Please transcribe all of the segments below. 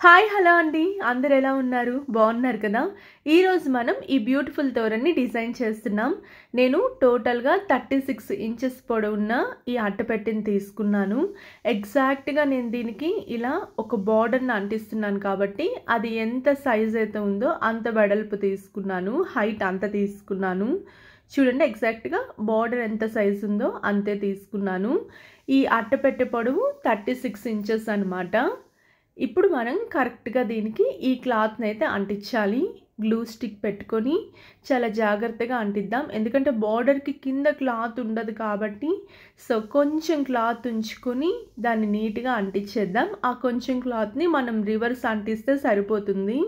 Hi hello అండి, అందరు ఎలా ఉన్నారు? బాగున్నారు కదా? ఈరోజు మనం ఈ బ్యూటిఫుల్ తోరణ్ని డిజైన్ చేస్తున్నాం. నేను టోటల్గా 36 ఇంచెస్ పొడవున్న ఈ అట్టపెట్టిని తీసుకున్నాను. ఎగ్జాక్ట్గా నేను దీనికి ఇలా ఒక బార్డర్ని అంటిస్తున్నాను కాబట్టి అది ఎంత సైజ్ అయితే ఉందో అంత వెడల్పు తీసుకున్నాను, హైట్ అంత తీసుకున్నాను. చూడండి, ఎగ్జాక్ట్గా బార్డర్ ఎంత సైజ్ ఉందో అంతే తీసుకున్నాను. ఈ అట్టపెట్టె పొడవు 36 ఇంచెస్ అనమాట. ఇప్పుడు మనం కరెక్ట్గా దీనికి ఈ క్లాత్ని అయితే అంటించాలి. గ్లూ స్టిక్ పెట్టుకొని చాలా జాగ్రత్తగా అంటిద్దాం, ఎందుకంటే బార్డర్కి కింద క్లాత్ ఉండదు కాబట్టి. సో కొంచెం క్లాత్ ఉంచుకొని దాన్ని నీట్గా అంటించేద్దాం. ఆ కొంచెం క్లాత్ని మనం రివర్స్ అంటిస్తే సరిపోతుంది.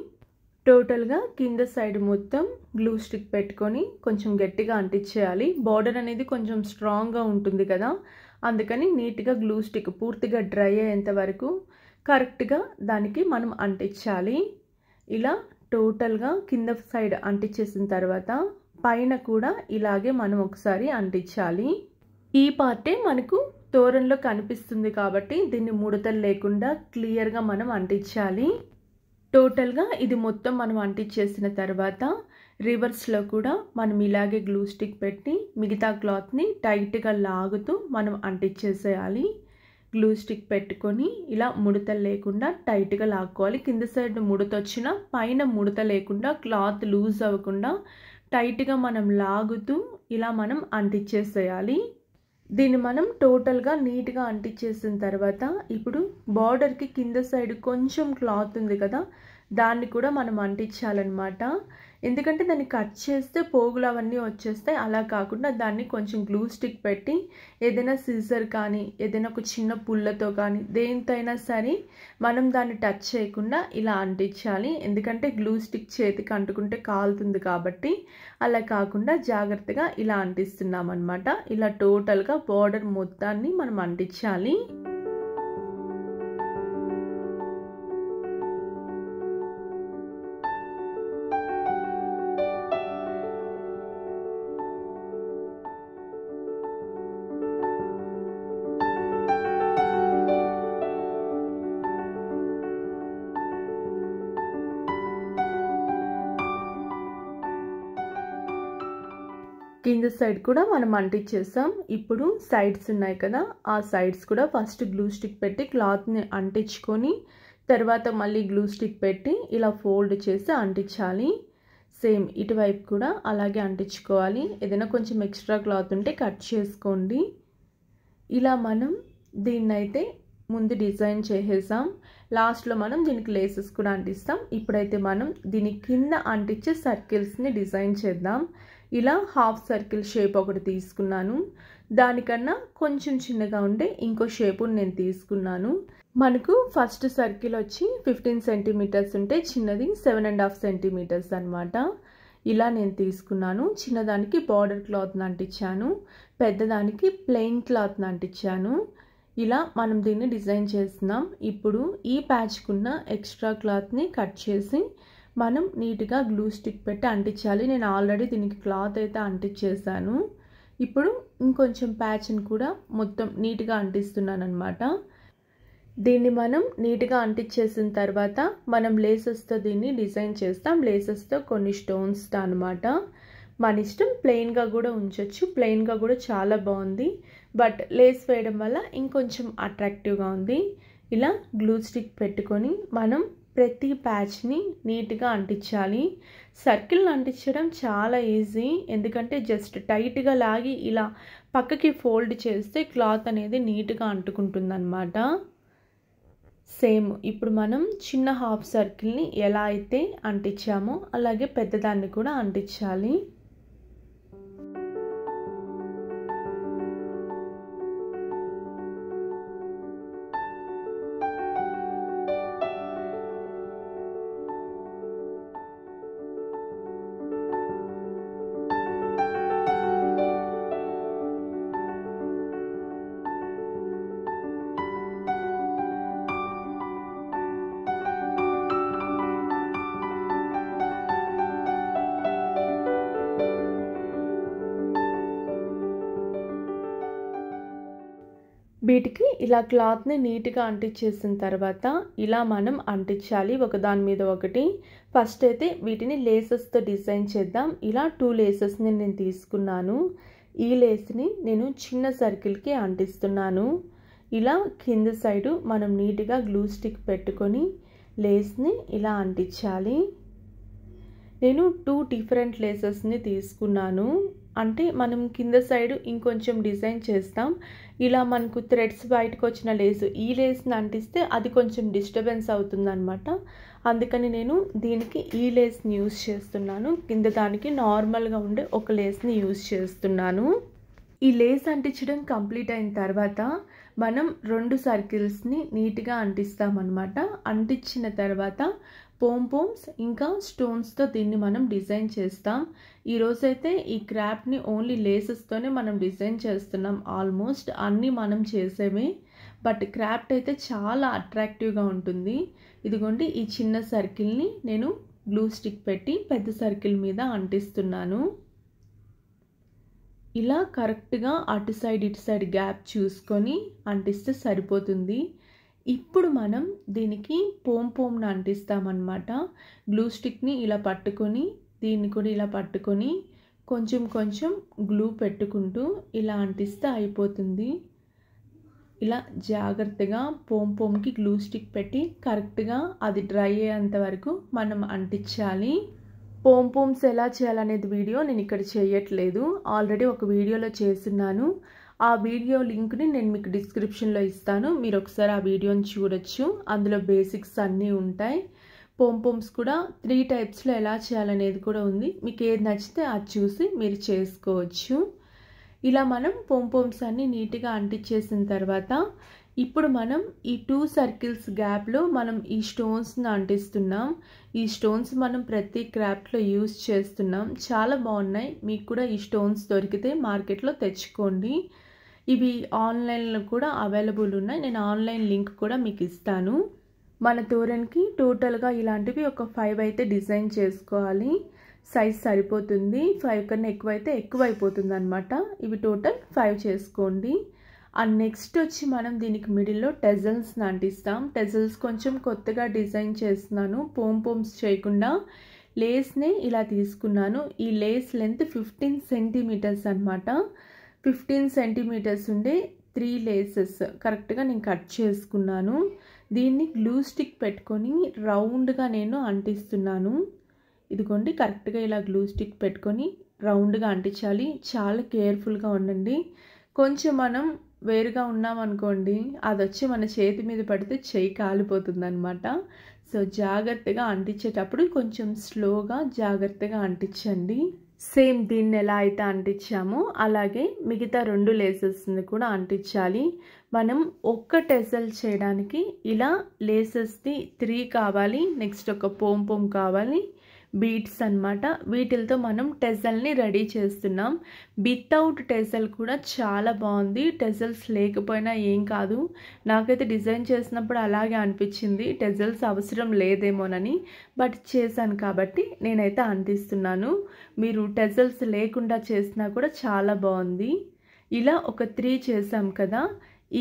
టోటల్గా కింద సైడ్ మొత్తం గ్లూ స్టిక్ పెట్టుకొని కొంచెం గట్టిగా అంటించేయాలి. బార్డర్ అనేది కొంచెం స్ట్రాంగ్గా ఉంటుంది కదా, అందుకని నీట్గా గ్లూ స్టిక్ పూర్తిగా డ్రై అయ్యేంత వరకు కరెక్ట్గా దానికి మనం అంటించాలి. ఇలా టోటల్గా కింద సైడ్ అంటించేసిన తర్వాత పైన కూడా ఇలాగే మనం ఒకసారి అంటించాలి. ఈ పార్టే మనకు తోరణంలో కనిపిస్తుంది కాబట్టి దీన్ని ముడతలు లేకుండా క్లియర్గా మనం అంటించాలి. టోటల్గా ఇది మొత్తం మనం అంటించేసిన తర్వాత రివర్స్లో కూడా మనం ఇలాగే గ్లూ స్టిక్ పెట్టి మిగతా క్లాత్ని టైట్గా లాగుతూ మనం అంటించేసేయాలి. గ్లూ స్టిక్ పెట్టుకొని ఇలా ముడతలు లేకుండా టైట్గా లాక్కోవాలి. కింద సైడ్ ముడత వచ్చినా పైన ముడత లేకుండా క్లాత్ లూజ్ అవ్వకుండా టైట్గా మనం లాగుతూ ఇలా మనం అంటించేసేయాలి. దీన్ని మనం టోటల్గా నీట్గా అంటించేసిన తర్వాత ఇప్పుడు బార్డర్కి కింద సైడ్ కొంచెం క్లాత్ ఉంది కదా, దాన్ని కూడా మనం అంటించాలన్నమాట. ఎందుకంటే దాన్ని కట్ చేస్తే పోగులు అవన్నీ వచ్చేస్తాయి. అలా కాకుండా దాన్ని కొంచెం గ్లూ స్టిక్ పెట్టి ఏదైనా సిజర్ కానీ ఏదైనా ఒక చిన్న పుల్లతో కానీ దేనితో అయినా సరే మనం దాన్ని టచ్ చేయకుండా ఇలా అంటించాలి. ఎందుకంటే గ్లూ స్టిక్ చేతికి అంటుకుంటే కాలుతుంది కాబట్టి. అలా కాకుండా జాగ్రత్తగా ఇలా అంటిస్తున్నాం అన్నమాట. ఇలా టోటల్గా బార్డర్ మొత్తాన్ని మనం అంటించాలి. కింద సైడ్ కూడా మనం అంటించేసాం. ఇప్పుడు సైడ్స్ ఉన్నాయి కదా, ఆ సైడ్స్ కూడా ఫస్ట్ గ్లూ స్టిక్ పెట్టి క్లాత్ని అంటించుకొని తర్వాత మళ్ళీ గ్లూ స్టిక్ పెట్టి ఇలా ఫోల్డ్ చేసి అంటించాలి. సేమ్ ఇటువైపు కూడా అలాగే అంటించుకోవాలి. ఏదైనా కొంచెం ఎక్స్ట్రా క్లాత్ ఉంటే కట్ చేసుకోండి. ఇలా మనం దీన్నైతే ముందు డిజైన్ చేసేసాం. లాస్ట్లో మనం దీనికి లేసెస్ కూడా అంటిస్తాం. ఇప్పుడైతే మనం దీని కింద అంటించే సర్కిల్స్ని డిజైన్ చేద్దాం. ఇలా హాఫ్ సర్కిల్ షేప్ ఒకటి తీసుకున్నాను. దానికన్నా కొంచెం చిన్నగా ఉండే ఇంకో షేపు నేను తీసుకున్నాను. మనకు ఫస్ట్ సర్కిల్ వచ్చి 15 సెంటీమీటర్స్ ఉంటే చిన్నది 7.5 సెంటీమీటర్స్ అనమాట. ఇలా నేను తీసుకున్నాను. చిన్నదానికి బార్డర్ క్లాత్ని అంటించాను, పెద్దదానికి ప్లెయిన్ క్లాత్ని అంటించాను. ఇలా మనం దీన్ని డిజైన్ చేస్తున్నాం. ఇప్పుడు ఈ ప్యాచ్కున్న ఎక్స్ట్రా క్లాత్ని కట్ చేసి మనం నీట్గా గ్లూ స్టిక్ పెట్టి అంటించాలి. నేను ఆల్రెడీ దీనికి క్లాత్ అయితే అంటించేసాను. ఇప్పుడు ఇంకొంచెం ప్యాచ్ని కూడా మొత్తం నీట్గా అంటిస్తున్నాను అనమాట. దీన్ని మనం నీట్గా అంటించేసిన తర్వాత మనం లేసెస్తో దీన్ని డిజైన్ చేస్తాం. లేసెస్తో కొన్ని స్టోన్స్తో అనమాట. మన ఇష్టం, ప్లెయిన్గా కూడా ఉంచవచ్చు. ప్లెయిన్గా కూడా చాలా బాగుంది, బట్ లేస్ వేయడం వల్ల ఇంకొంచెం అట్రాక్టివ్గా ఉంది. ఇలా గ్లూ స్టిక్ పెట్టుకొని మనం ప్రతి ప్యాచ్ని నీట్గా అంటించాలి. సర్కిల్ని అంటించడం చాలా ఈజీ, ఎందుకంటే జస్ట్ టైట్గా లాగి ఇలా పక్కకి ఫోల్డ్ చేస్తే క్లాత్ అనేది నీట్గా అంటుకుంటుంది అనమాట. సేమ్ ఇప్పుడు మనం చిన్న హాఫ్ సర్కిల్ని ఎలా అయితే అంటించామో అలాగే పెద్దదాన్ని కూడా అంటించాలి. వీటికి ఇలా క్లాత్ని నీట్గా అంటించేసిన తర్వాత ఇలా మనం అంటించాలి ఒకదాని మీద ఒకటి. ఫస్ట్ అయితే వీటిని లేసెస్తో డిజైన్ చేద్దాం. ఇలా 2 లేసెస్ని నేను తీసుకున్నాను. ఈ లేస్ని నేను చిన్న సర్కిల్కి అంటిస్తున్నాను. ఇలా కింద సైడు మనం నీట్గా గ్లూ స్టిక్ పెట్టుకొని లేస్ని ఇలా అంటించాలి. నేను 2 డిఫరెంట్ లేసెస్ని తీసుకున్నాను. అంటే మనం కింద సైడు ఇంకొంచెం డిజైన్ చేస్తాం. ఇలా మనకు థ్రెడ్స్ బయటకు వచ్చిన లేసు ఈ లేస్ని అంటిస్తే అది కొంచెం డిస్టర్బెన్స్ అవుతుందన్నమాట. అందుకని నేను దీనికి ఈ లేస్ని యూజ్ చేస్తున్నాను. కింద దానికి నార్మల్గా ఉండే ఒక లేస్ని యూజ్ చేస్తున్నాను. ఈ లేస్ అంటించడం కంప్లీట్ అయిన తర్వాత మనం 2 సర్కిల్స్ని నీట్గా అంటిస్తామన్నమాట. అంటించిన తర్వాత పోమ్స్ ఇంకా స్టోన్స్తో దీన్ని మనం డిజైన్ చేస్తాం. ఈరోజైతే ఈ క్రాఫ్ట్ని ఓన్లీ లేసెస్తోనే మనం డిజైన్ చేస్తున్నాం. ఆల్మోస్ట్ అన్నీ మనం చేసేమే, బట్ క్రాఫ్ట్ అయితే చాలా అట్రాక్టివ్గా ఉంటుంది. ఇదిగోండి ఈ చిన్న సర్కిల్ని నేను గ్లూ స్టిక్ పెట్టి పెద్ద సర్కిల్ మీద అంటిస్తున్నాను. ఇలా కరెక్ట్గా అటు సైడ్ ఇటు సైడ్ గ్యాప్ చూసుకొని అంటిస్తే సరిపోతుంది. ఇప్పుడు మనం దీనికి పోమ్ని అంటిస్తామన్నమాట. గ్లూ స్టిక్ని ఇలా పట్టుకొని దీన్ని కూడా ఇలా పట్టుకొని కొంచెం గ్లూ పెట్టుకుంటూ ఇలా అంటిస్తే అయిపోతుంది. ఇలా జాగ్రత్తగా పోమ్కి గ్లూ స్టిక్ పెట్టి కరెక్ట్గా అది డ్రై అయ్యేంత వరకు మనం అంటించాలి. పోమ్స్ ఎలా చేయాలనేది వీడియో నేను ఇక్కడ చేయట్లేదు. ఆల్రెడీ ఒక వీడియోలో చేస్తున్నాను. ఆ వీడియో లింక్ని నేను మీకు డిస్క్రిప్షన్లో ఇస్తాను. మీరు ఒకసారి ఆ వీడియోని చూడొచ్చు. అందులో బేసిక్స్ అన్నీ ఉంటాయి. పోమ్స్ కూడా 3 టైప్స్లో ఎలా చేయాలనేది కూడా ఉంది. మీకు ఏది నచ్చితే అది చూసి మీరు చేసుకోవచ్చు. ఇలా మనం పోమ్స్ అన్నీ నీట్గా అంటించేసిన తర్వాత ఇప్పుడు మనం ఈ 2 సర్కిల్స్ గ్యాప్లో మనం ఈ స్టోన్స్ని అంటిస్తున్నాం. ఈ స్టోన్స్ మనం ప్రతి క్రాఫ్ట్లో యూజ్ చేస్తున్నాం. చాలా బాగున్నాయి. మీకు కూడా ఈ స్టోన్స్ దొరికితే మార్కెట్లో తెచ్చుకోండి. ఇవి ఆన్లైన్లో కూడా అవైలబుల్ ఉన్నాయి. నేను ఆన్లైన్ లింక్ కూడా మీకు ఇస్తాను. మన తోరణకి టోటల్గా ఇలాంటివి ఒక 5 అయితే డిజైన్ చేసుకోవాలి. సైజ్ సరిపోతుంది. 5 కన్నా ఎక్కువైతే ఎక్కువైపోతుంది అనమాట. ఇవి టోటల్ 5 చేసుకోండి. అండ్ నెక్స్ట్ వచ్చి మనం దీనికి మిడిల్లో టెజల్స్ని అంటిస్తాం. టెజల్స్ కొంచెం కొత్తగా డిజైన్ చేస్తున్నాను. పోమ్స్ చేయకుండా లేస్ని ఇలా తీసుకున్నాను. ఈ లేస్ లెంత్ 15 సెంటీమీటర్స్ అనమాట. 15 సెంటీమీటర్స్ ఉండే 3 లేసెస్ కరెక్ట్గా నేను కట్ చేసుకున్నాను. దీన్ని గ్లూ స్టిక్ పెట్టుకొని రౌండ్గా నేను అంటిస్తున్నాను. ఇదిగోండి కరెక్ట్గా ఇలా గ్లూ స్టిక్ పెట్టుకొని రౌండ్గా అంటించాలి. చాలా కేర్ఫుల్గా ఉండండి. కొంచెం మనం వేరుగా ఉన్నామనుకోండి, అది వచ్చి మన చేతి మీద పడితే చేయి కాలిపోతుంది అనమాట. సో జాగ్రత్తగా అంటించేటప్పుడు కొంచెం స్లోగా జాగ్రత్తగా అంటించండి. సేమ్ దీన్ని ఎలా అయితే అంటించామో అలాగే మిగతా 2 లేసెస్ని కూడా అంటించాలి. మనం ఒక్క టెజల్ చేయడానికి ఇలా లేసెస్ని 3 కావాలి. నెక్స్ట్ ఒక పోమ్ కావాలి. బీడ్స్ అన్నమాట. వీటితో మనం టెజల్ని రెడీ చేస్తున్నాం. వితౌట్ టెజల్ కూడా చాలా బాగుంది. టెజల్స్ లేకపోయినా ఏం కాదు. నాకైతే డిజైన్ చేసినప్పుడు అలాగే అనిపించింది, టెజల్స్ అవసరం లేదేమోనని. బట్ చేశాను కాబట్టి నేనైతే అంటిస్తున్నాను. మీరు టెజల్స్ లేకుండా చేసినా కూడా చాలా బాగుంది. ఇలా ఒక 3 చేసాం కదా,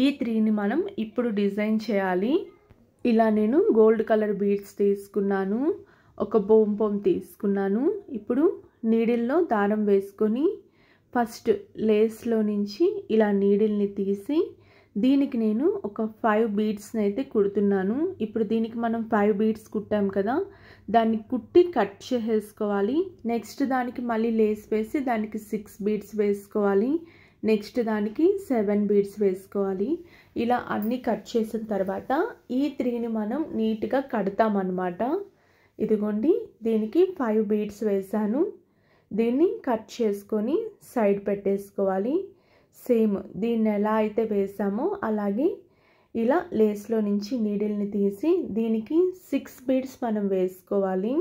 ఈ 3ని మనం ఇప్పుడు డిజైన్ చేయాలి. ఇలా నేను గోల్డ్ కలర్ బీడ్స్ తీసుకున్నాను. ఒక పోమ్ తీసుకున్నాను. ఇప్పుడు నీడిల్లో దారం వేసుకొని ఫస్ట్ లేస్లో నుంచి ఇలా నీడిల్ని తీసి దీనికి నేను ఒక 5 బీడ్స్ని అయితే కుడుతున్నాను. ఇప్పుడు దీనికి మనం 5 బీడ్స్ కుట్టాం కదా, దాన్ని కుట్టి కట్ చేసేసుకోవాలి. నెక్స్ట్ దానికి మళ్ళీ లేస్ వేసి దానికి 6 బీడ్స్ వేసుకోవాలి. నెక్స్ట్ దానికి 7 బీడ్స్ వేసుకోవాలి. ఇలా అన్నీ కట్ చేసిన తర్వాత ఈ 3ని మనం నీట్గా కడతామన్నమాట. ఇదిగోండి దీనికి 5 బీడ్స్ వేసాను. దీన్ని కట్ చేసుకొని సైడ్ పెట్టేసుకోవాలి. సేమ్ దీన్ని ఎలా అయితే వేసామో అలాగే ఇలా లేస్లో నుంచి నీడిల్ని తీసి దీనికి 6 బీడ్స్ మనం వేసుకోవాలి.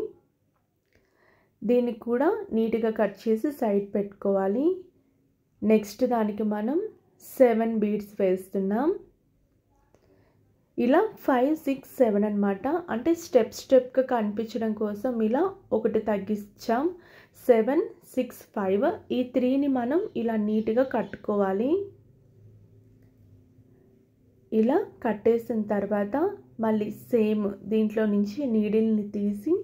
దీన్ని కూడా నీట్గా కట్ చేసి సైడ్ పెట్టుకోవాలి. నెక్స్ట్ దానికి మనం 7 బీడ్స్ వేస్తున్నాం. ఇలా 5, 6, 7 అన్నమాట. అంటే స్టెప్గా కనిపించడం కోసం ఇలా ఒకటి తగ్గించాం. 7, 6, 5 ఈ 3ని మనం ఇలా నీట్గా కట్టుకోవాలి. ఇలా కట్టేసిన తర్వాత మళ్ళీ సేమ్ దీంట్లో నుంచి నీడిల్ని తీసి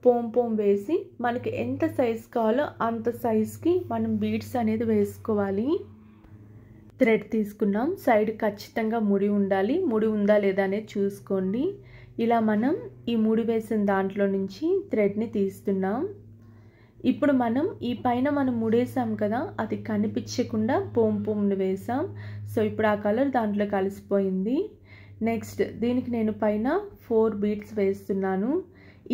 పోం వేసి మనకి ఎంత సైజ్ కావాలో అంత సైజ్కి మనం బీడ్స్ అనేది వేసుకోవాలి. థ్రెడ్ తీసుకున్నాం, సైడ్ ఖచ్చితంగా ముడి ఉండాలి, ముడి ఉందా లేదా అనేది చూసుకోండి. ఇలా మనం ఈ ముడి వేసిన దాంట్లో నుంచి థ్రెడ్ని తీస్తున్నాం. ఇప్పుడు మనం ఈ పైన మనం ముడేసాం కదా, అది కనిపించకుండా పోంని వేసాం. సో ఇప్పుడు ఆ కలర్ దాంట్లో కలిసిపోయింది. నెక్స్ట్ దీనికి నేను పైన 4 బీడ్స్ వేస్తున్నాను.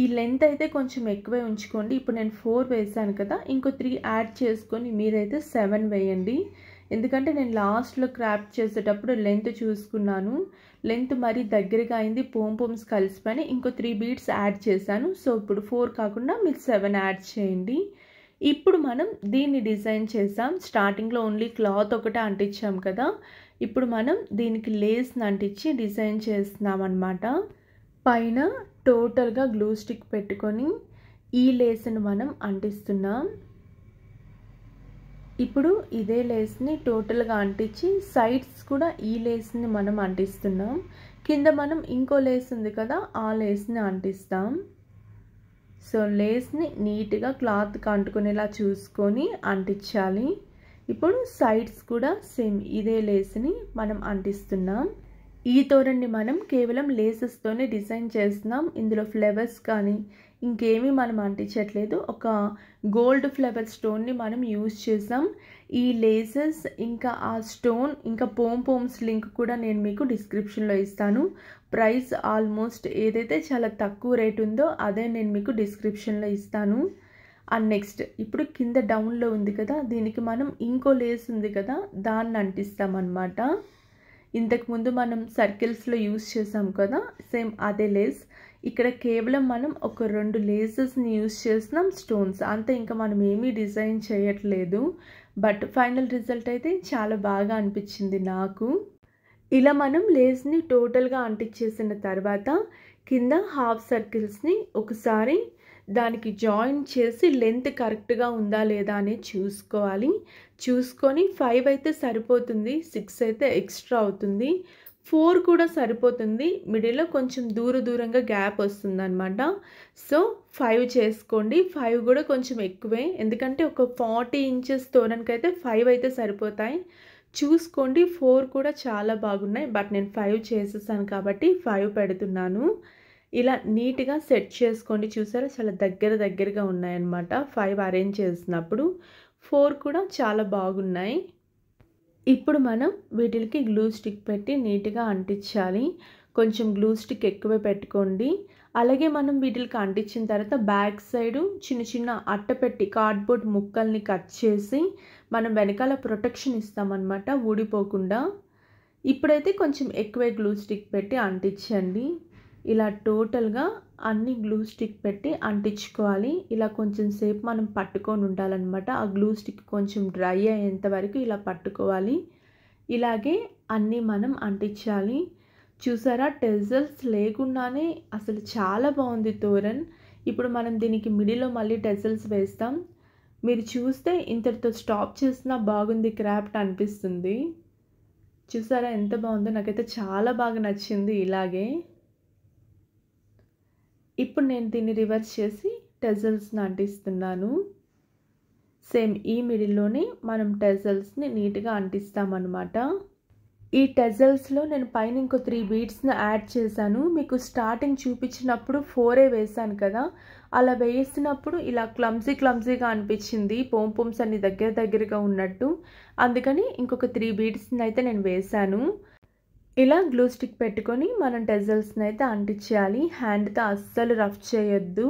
ఈ లెంత్ అయితే కొంచెం ఎక్కువే ఉంచుకోండి. ఇప్పుడు నేను 4 వేసాను కదా, ఇంకో 3 యాడ్ చేసుకొని మీరైతే 7 వేయండి. ఎందుకంటే నేను లాస్ట్లో క్రాఫ్ట్ చేసేటప్పుడు లెంత్ చూసుకున్నాను, లెంత్ మరీ దగ్గరగా అయింది, పోమ్స్ కలిసిపోయి ఇంకో 3 బీడ్స్ యాడ్ చేశాను. సో ఇప్పుడు 4 కాకుండా మీరు 7 యాడ్ చేయండి. ఇప్పుడు మనం దీన్ని డిజైన్ చేసాం. స్టార్టింగ్లో ఓన్లీ క్లాత్ ఒకటే అంటించాం కదా, ఇప్పుడు మనం దీనికి లేస్ని అంటించి డిజైన్ చేస్తున్నాం అన్నమాట. పైన టోటల్గా గ్లూ స్టిక్ పెట్టుకొని ఈ లేస్ని మనం అంటిస్తున్నాం. ఇప్పుడు ఇదే లేస్ని టోటల్గా అంటించి సైడ్స్ కూడా ఈ లేస్ని మనం అంటిస్తున్నాం. కింద మనం ఇంకో లేస్ ఉంది కదా, ఆ లేస్ని అంటిస్తాం. సో లేస్ని నీట్గా క్లాత్కి అంటుకునేలా చూసుకొని అంటించాలి. ఇప్పుడు సైడ్స్ కూడా సేమ్ ఇదే లేస్ని మనం అంటిస్తున్నాం. ఈ తోరణ్ణి మనం కేవలం లేసెస్తోనే డిజైన్ చేస్తున్నాం. ఇందులో ఫ్లవర్స్ కానీ ఇంకేమీ మనం అంటించట్లేదు. ఒక గోల్డ్ ఫ్లవర్ స్టోన్ని మనం యూజ్ చేసాం. ఈ లేసెస్ ఇంకా ఆ స్టోన్ ఇంకా పోమ్స్ లింక్ కూడా నేను మీకు డిస్క్రిప్షన్లో ఇస్తాను. ప్రైస్ ఆల్మోస్ట్ ఏదైతే చాలా తక్కువ రేట్ ఉందో అదే నేను మీకు డిస్క్రిప్షన్లో ఇస్తాను. అండ్ నెక్స్ట్ ఇప్పుడు కింద డౌన్లో ఉంది కదా, దీనికి మనం ఇంకో లేస్ ఉంది కదా, దాన్ని అంటిస్తాం అన్నమాట. ఇంతకుముందు మనం సర్కిల్స్లో యూజ్ చేసాం కదా, సేమ్ అదే లేస్. ఇక్కడ కేవలం మనం ఒక 2 లేసెస్ని యూజ్ చేస్తున్నాం, స్టోన్స్ అంతే, ఇంకా మనం ఏమీ డిజైన్ చేయట్లేదు. బట్ ఫైనల్ రిజల్ట్ అయితే చాలా బాగా అనిపించింది నాకు. ఇలా మనం లేస్ని టోటల్గా అంటించేసిన తర్వాత కింద హాఫ్ సర్కిల్స్ని ఒకసారి దానికి జాయిన్ చేసి లెంత్ కరెక్ట్గా ఉందా లేదా అనేది చూసుకోవాలి. చూసుకొని 5 అయితే సరిపోతుంది, 6 అయితే ఎక్స్ట్రా అవుతుంది, 4 కూడా సరిపోతుంది. మిడిల్లో కొంచెం దూరంగా గ్యాప్ వస్తుంది అనమాట. సో 5 చేసుకోండి. 5 కూడా కొంచెం ఎక్కువే, ఎందుకంటే ఒక 40 ఇంచెస్ తోరణకైతే 5 అయితే సరిపోతాయి. చూసుకోండి, 4 కూడా చాలా బాగున్నాయి, బట్ నేను 5 చేసేసాను కాబట్టి 5 పెడుతున్నాను. ఇలా నీట్గా సెట్ చేసుకోండి. చూసారా, చాలా దగ్గరగా ఉన్నాయన్నమాట 5 అరేంజ్ చేసినప్పుడు. 4 కూడా చాలా బాగున్నాయి. ఇప్పుడు మనం వీటికి గ్లూ స్టిక్ పెట్టి నీట్గా అంటించాలి. కొంచెం గ్లూ స్టిక్ ఎక్కువే పెట్టుకోండి. అలాగే మనం వీటికి అంటించిన తర్వాత బ్యాక్ సైడు చిన్న అట్టపెట్టి కార్డ్బోర్డ్ ముక్కల్ని కట్ చేసి మనం వెనకాల ప్రొటెక్షన్ ఇస్తామన్నమాట, ఊడిపోకుండా. ఇప్పుడైతే కొంచెం ఎక్కువే గ్లూ స్టిక్ పెట్టి అంటించండి. ఇలా టోటల్గా అన్ని గ్లూ స్టిక్ పెట్టి అంటించుకోవాలి. ఇలా కొంచెం సేపు మనం పట్టుకొని ఉండాలన్నమాట. ఆ గ్లూ స్టిక్ కొంచెం డ్రై అయ్యేంత వరకు ఇలా పట్టుకోవాలి. ఇలాగే అన్నీ మనం అంటించాలి. చూసారా, టెజల్స్ లేకుండానే అసలు చాలా బాగుంది తోరణ్. ఇప్పుడు మనం దీనికి మిడిల్లో మళ్ళీ టెజల్స్ వేస్తాం. మీరు చూస్తే ఇంతటితో స్టాప్ చేసినా బాగుంది క్రాఫ్ట్ అనిపిస్తుంది. చూసారా ఎంత బాగుందో, నాకైతే చాలా బాగా నచ్చింది. ఇలాగే ఇప్పుడు నేను దీన్ని రివర్స్ చేసి టెజల్స్ని అంటిస్తున్నాను. సేమ్ ఈ మిడిల్లోనే మనం టెజల్స్ని నీట్గా అంటిస్తామన్నమాట. ఈ టెజల్స్లో నేను పైన ఇంకో 3 బీడ్స్ని యాడ్ చేశాను. మీకు స్టార్టింగ్ చూపించినప్పుడు 4 వేసాను కదా, అలా వేసినప్పుడు ఇలా క్లమ్జీగా అనిపించింది, పోమ్స్ అన్ని దగ్గరగా ఉన్నట్టు. అందుకని ఇంకొక 3 బీడ్స్ని అయితే నేను వేశాను. ఇలా గ్లూ స్టిక్ పెట్టుకొని మనం టెజల్స్ని అయితే అంటించేయాలి. హ్యాండ్తో అస్సలు రఫ్ చేయొద్దు.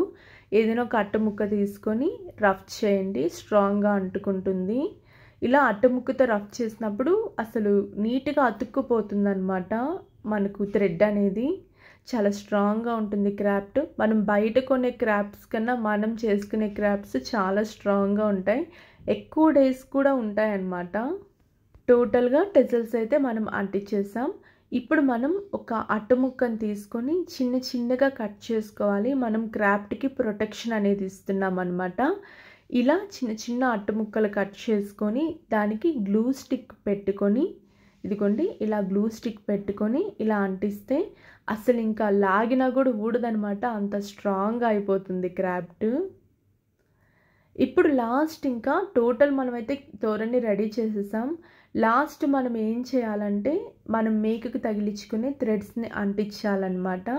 ఏదైనా ఒక అట్టముక్క తీసుకొని రఫ్ చేయండి, స్ట్రాంగ్గా అంటుకుంటుంది. ఇలా అట్టముక్కతో రఫ్ చేసినప్పుడు అసలు నీట్గా అతుక్కుపోతుంది అనమాట. మనకు థ్రెడ్ అనేది చాలా స్ట్రాంగ్గా ఉంటుంది క్రాఫ్ట్. మనం బయట కొనే క్రాఫ్ట్స్ కన్నా మనం చేసుకునే క్రాఫ్ట్స్ చాలా స్ట్రాంగ్గా ఉంటాయి, ఎక్కువ డేస్ కూడా ఉంటాయి అన్నమాట. టోటల్గా టెజల్స్ అయితే మనం అంటించేసాం. ఇప్పుడు మనం ఒక అట్టముక్కను తీసుకొని చిన్నగా కట్ చేసుకోవాలి. మనం క్రాఫ్ట్కి ప్రొటెక్షన్ అనేది ఇస్తున్నాం అన్నమాట. ఇలా చిన్న అట్టముక్కలు కట్ చేసుకొని దానికి గ్లూ స్టిక్ పెట్టుకొని ఇదిగోండి ఇలా గ్లూ స్టిక్ పెట్టుకొని ఇలా అంటిస్తే అసలు ఇంకా లాగినా కూడా ఊడదనమాట, అంత స్ట్రాంగ్గా అయిపోతుంది క్రాఫ్ట్. ఇప్పుడు లాస్ట్ ఇంకా టోటల్ మనమైతే తోరణి రెడీ చేసేసాం. లాస్ట్ మనం ఏం చేయాలంటే మనం మేకకు తగిలించుకునే థ్రెడ్స్ని అంటించాలన్నమాట.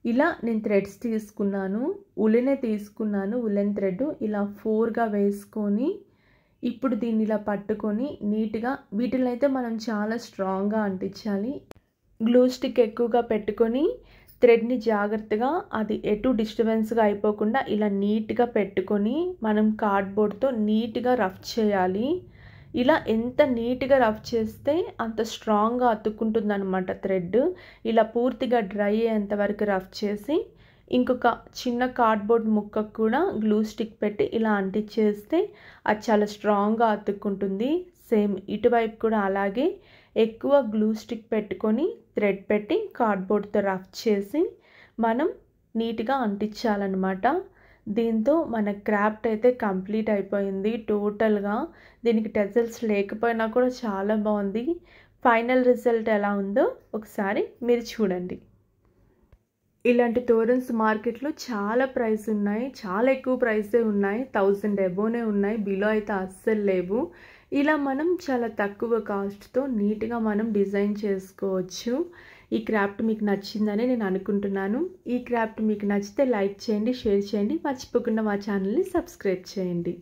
ఇలా నేను థ్రెడ్స్ తీసుకున్నాను, ఉలెనే తీసుకున్నాను, ఉలెన్ థ్రెడ్ ఇలా 4గా వేసుకొని ఇప్పుడు దీన్ని ఇలా పట్టుకొని నీట్గా వీటిని అయితే మనం చాలా స్ట్రాంగ్గా అంటించాలి. గ్లూ స్టిక్ ఎక్కువగా పెట్టుకొని థ్రెడ్ని జాగ్రత్తగా అది ఎటు డిస్టర్బెన్స్గా అయిపోకుండా ఇలా నీట్గా పెట్టుకొని మనం కార్డ్బోర్డ్తో నీట్గా రఫ్ చేయాలి. ఇలా ఎంత నీట్గా రఫ్ చేస్తే అంత స్ట్రాంగ్గా అతుక్కుంటుంది అనమాట థ్రెడ్. ఇలా పూర్తిగా డ్రై అయ్యేంత వరకు రఫ్ చేసి ఇంకొక చిన్న కార్డ్బోర్డ్ ముక్కకు కూడా గ్లూ స్టిక్ పెట్టి ఇలా అంటించేస్తే అది చాలా స్ట్రాంగ్గా అతుక్కుంటుంది. సేమ్ ఇటువైపు కూడా అలాగే ఎక్కువ గ్లూ స్టిక్ పెట్టుకొని థ్రెడ్ పెట్టి కార్డ్బోర్డ్తో రఫ్ చేసి మనం నీట్గా అంటించాలన్నమాట. దీంతో మన క్రాఫ్ట్ అయితే కంప్లీట్ అయిపోయింది టోటల్గా. దీనికి టెజల్స్ లేకపోయినా కూడా చాలా బాగుంది. ఫైనల్ రిజల్ట్ ఎలా ఉందో ఒకసారి మీరు చూడండి. ఇలాంటి తోరన్స్ మార్కెట్లో చాలా ప్రైస్ ఉన్నాయి, చాలా ఎక్కువ ప్రైసే ఉన్నాయి, 1000 అబోనే ఉన్నాయి, బిలో అయితే అస్సలు లేవు. ఇలా మనం చాలా తక్కువ కాస్ట్తో నీట్గా మనం డిజైన్ చేసుకోవచ్చు. ఈ క్రాఫ్ట్ మీకు నచ్చిందని నేను అనుకుంటున్నాను. ఈ క్రాఫ్ట్ మీకు నచ్చితే లైక్ చేయండి, షేర్ చేయండి, మర్చిపోకుండా మా ఛానల్ని సబ్స్క్రైబ్ చేయండి.